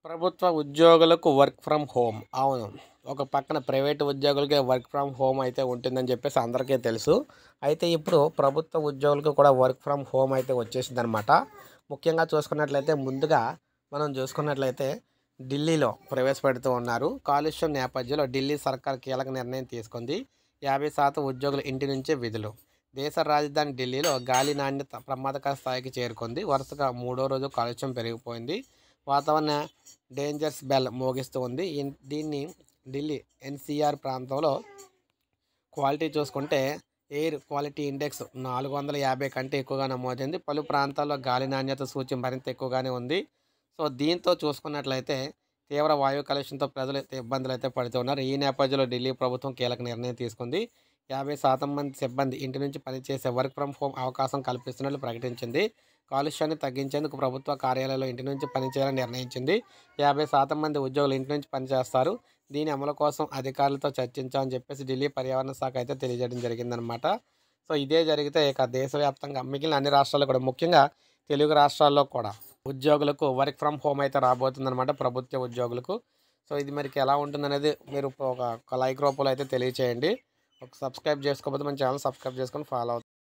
ప్రభుత్వ ఉద్యోగులకు work from home. అవును. ఒక పక్కన ప్రైవేట్ ఉద్యోగులకే వర్క్ ఫ్రమ్ హోమ్ అయితే ఉంటుందని చెప్పేసి అందరికీ తెలుసు. అయితే ఇప్పుడు ప్రభుత్వ ఉద్యోగులకు కూడా వర్క్ ఫ్రమ్ హోమ్ అయితే వచ్చేసిందనమాట. ముఖ్యంగా చూసుకున్నట్లయితే ముందుగా మనం చూసుకున్నట్లయితే ఢిల్లీలో ప్రవేశపెడుతూ ఉన్నారు. కాలుష్యం నేపథ్యంలో ఢిల్లీ సర్కార్ కీలక నిర్ణయం తీసుకుంది. 50% ఉద్యోగులు ఇంటి నుంచే విధులు. దేశ రాజధాని ఢిల్లీలో గాలి నాణ్యత ప్రమాదకర స్థాయికి చేరుకుంది. వరుసగా మూడో రోజు కాలుష్యం పెరిగిపోయింది. వాతావరణ డేంజర్స్ బెల్ మోగిస్తూ ఉంది. దీన్ని ఢిల్లీ ఎన్సీఆర్ ప్రాంతంలో క్వాలిటీ చూసుకుంటే ఎయిర్ క్వాలిటీ ఇండెక్స్ 450 కంటే ఎక్కువగా నమోదైంది. పలు ప్రాంతాల్లో గాలి నాణ్యత సూచి మరింత ఎక్కువగానే ఉంది. సో దీంతో చూసుకున్నట్లయితే తీవ్ర వాయు కాలుష్యంతో ప్రజలు అయితే ఇబ్బందులు అయితే పడుతున్నారు. ఈ నేపథ్యంలో ఢిల్లీ ప్రభుత్వం కీలక నిర్ణయం తీసుకుంది. 50% మంది సిబ్బంది ఇంటి నుంచి పనిచేసే వర్క్ ఫ్రం హోమ్ అవకాశం కల్పిస్తున్నట్లు ప్రకటించింది. కాలుష్యాన్ని తగ్గించేందుకు ప్రభుత్వ కార్యాలయాల్లో ఇంటి నుంచి పనిచేయాలని నిర్ణయించింది. 50% మంది ఉద్యోగులు ఇంటి నుంచి పనిచేస్తారు. దీని అమలు కోసం అధికారులతో చర్చించామని చెప్పేసి ఢిల్లీ పర్యావరణ శాఖ అయితే తెలియజేయడం జరిగిందనమాట. సో ఇదే జరిగితే ఇక దేశవ్యాప్తంగా మిగిలిన అన్ని రాష్ట్రాల్లో కూడా ముఖ్యంగా తెలుగు రాష్ట్రాల్లో కూడా ఉద్యోగులకు వర్క్ ఫ్రమ్ హోమ్ అయితే రాబోతుందన్నమాట, ప్రభుత్వ ఉద్యోగులకు. సో ఇది మరికి ఎలా ఉంటుందనేది మీరు ఒక లైక్ రూపంలో అయితే తెలియచేయండి. ఒక సబ్స్క్రైబ్ చేసుకోకపోతే మన ఛానల్ సబ్స్క్రైబ్ చేసుకొని ఫాలో అవుతుంది.